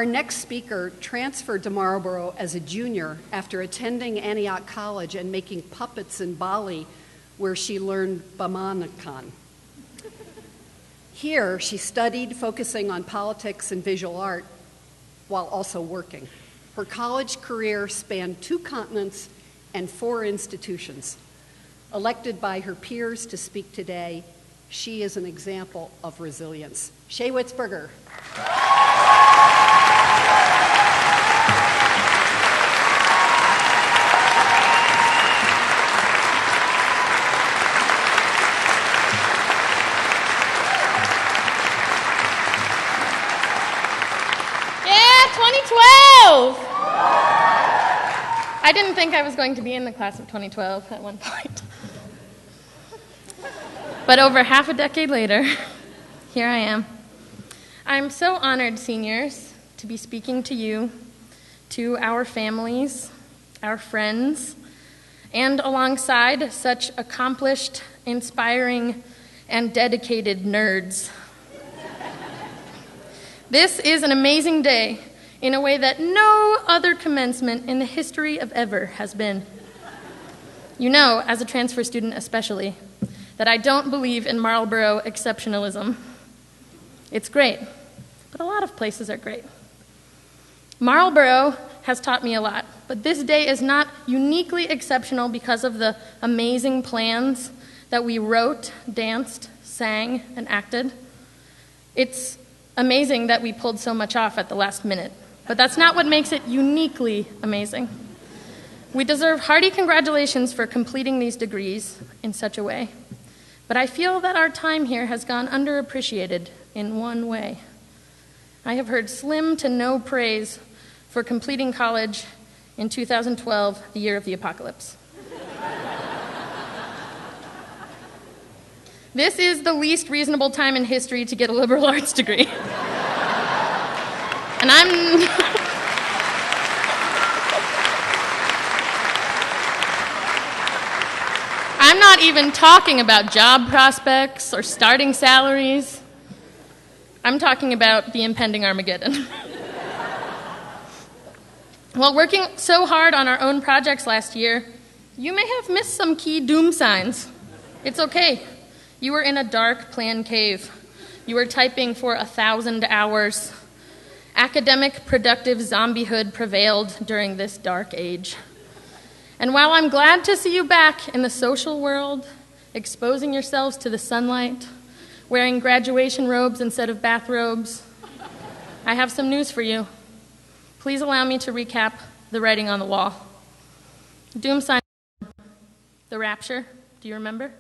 Our next speaker transferred to Marlboro as a junior after attending Antioch College and making puppets in Bali, where she learned Bamanakan. Here, she studied, focusing on politics and visual art, while also working. Her college career spanned 2 continents and 4 institutions. Elected by her peers to speak today, she is an example of resilience. Shea Witzberger. I didn't think I was going to be in the class of 2012 at one point. But over half a decade later, here I am. I'm so honored, seniors, to be speaking to you, to our families, our friends, and alongside such accomplished, inspiring, and dedicated nerds. This is an amazing day, in a way that no other commencement in the history of ever has been. You know, as a transfer student especially, that I don't believe in Marlboro exceptionalism. It's great, but a lot of places are great. Marlboro has taught me a lot, but this day is not uniquely exceptional because of the amazing plans that we wrote, danced, sang, and acted. It's amazing that we pulled so much off at the last minute. But that's not what makes it uniquely amazing. We deserve hearty congratulations for completing these degrees in such a way. But I feel that our time here has gone underappreciated in one way. I have heard slim to no praise for completing college in 2012, the year of the apocalypse. This is the least reasonable time in history to get a liberal arts degree. And I'm not even talking about job prospects or starting salaries. I'm talking about the impending Armageddon. While working so hard on our own projects last year, you may have missed some key doom signs. It's okay. You were in a dark plan cave. You were typing for 1,000 hours. Academic productive zombiehood prevailed during this dark age. And while I'm glad to see you back in the social world, exposing yourselves to the sunlight, wearing graduation robes instead of bathrobes, I have some news for you. Please allow me to recap the writing on the wall. Doom sign, the rapture, do you remember?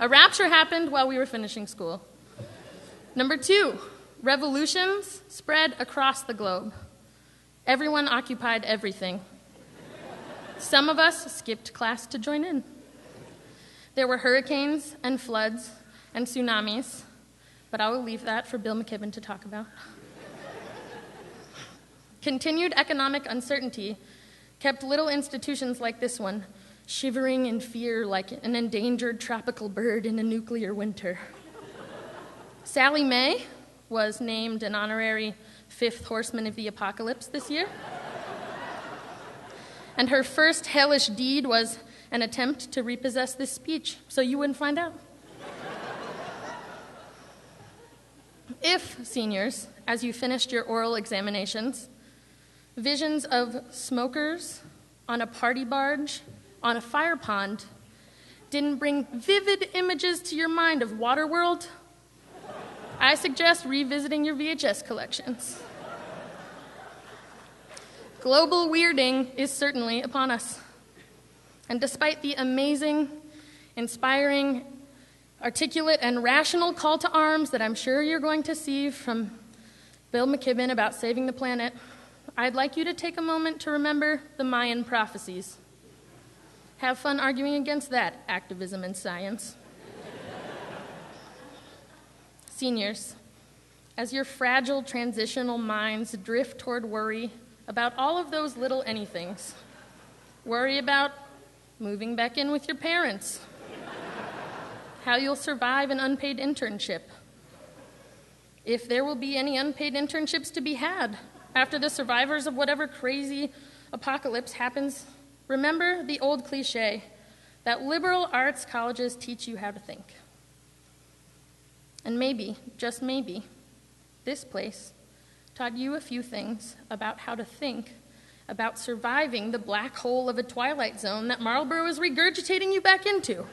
A rapture happened while we were finishing school. Number 2, revolutions spread across the globe. Everyone occupied everything. Some of us skipped class to join in. There were hurricanes and floods and tsunamis, but I will leave that for Bill McKibben to talk about. Continued economic uncertainty kept little institutions like this one shivering in fear like an endangered tropical bird in a nuclear winter. Sally Mae was named an honorary 5th horseman of the apocalypse this year. And her first hellish deed was an attempt to repossess this speech, so you wouldn't find out. If, seniors, as you finished your oral examinations, visions of smokers on a party barge on a fire pond didn't bring vivid images to your mind of Waterworld, I suggest revisiting your VHS collections. Global weirding is certainly upon us. And despite the amazing, inspiring, articulate, and rational call to arms that I'm sure you're going to see from Bill McKibben about saving the planet, I'd like you to take a moment to remember the Mayan prophecies. Have fun arguing against that activism in science. Seniors, as your fragile transitional minds drift toward worry about all of those little anythings, worry about moving back in with your parents, how you'll survive an unpaid internship, if there will be any unpaid internships to be had, after the survivors of whatever crazy apocalypse happens, remember the old cliche that liberal arts colleges teach you how to think. And maybe, just maybe, this place taught you a few things about how to think about surviving the black hole of a twilight zone that Marlboro is regurgitating you back into.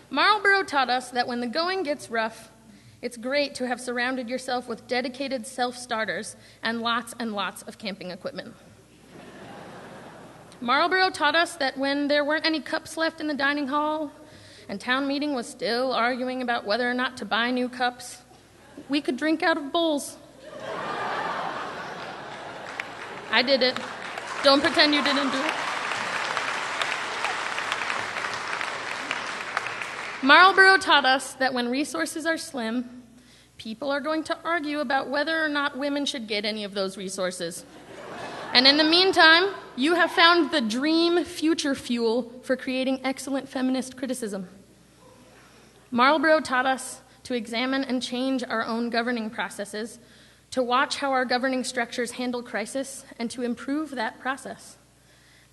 Marlboro taught us that when the going gets rough, it's great to have surrounded yourself with dedicated self-starters and lots of camping equipment. Marlboro taught us that when there weren't any cups left in the dining hall and town meeting was still arguing about whether or not to buy new cups, we could drink out of bowls. I did it. Don't pretend you didn't do it. Marlboro taught us that when resources are slim, people are going to argue about whether or not women should get any of those resources. And in the meantime, you have found the dream future fuel for creating excellent feminist criticism. Marlboro taught us to examine and change our own governing processes, to watch how our governing structures handle crisis, and to improve that process.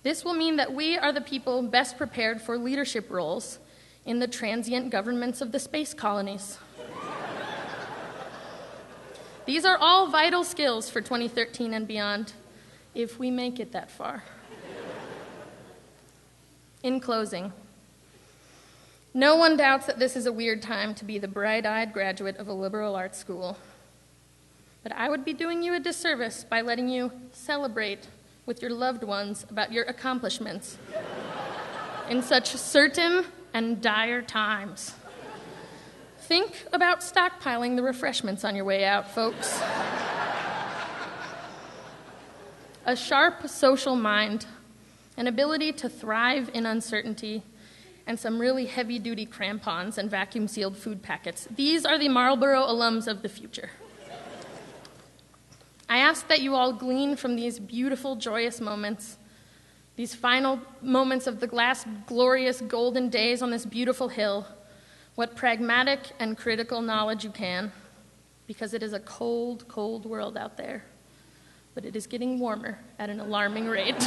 This will mean that we are the people best prepared for leadership roles in the transient governments of the space colonies. These are all vital skills for 2013 and beyond, if we make it that far. In closing, no one doubts that this is a weird time to be the bright-eyed graduate of a liberal arts school. But I would be doing you a disservice by letting you celebrate with your loved ones about your accomplishments in such certain and dire times. Think about stockpiling the refreshments on your way out, folks. A sharp social mind, an ability to thrive in uncertainty, and some really heavy-duty crampons and vacuum-sealed food packets. These are the Marlboro alums of the future. I ask that you all glean from these beautiful, joyous moments, these final moments of the last glorious golden days on this beautiful hill, what pragmatic and critical knowledge you can, because it is a cold, cold world out there, but it is getting warmer at an alarming rate.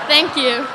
Thank you.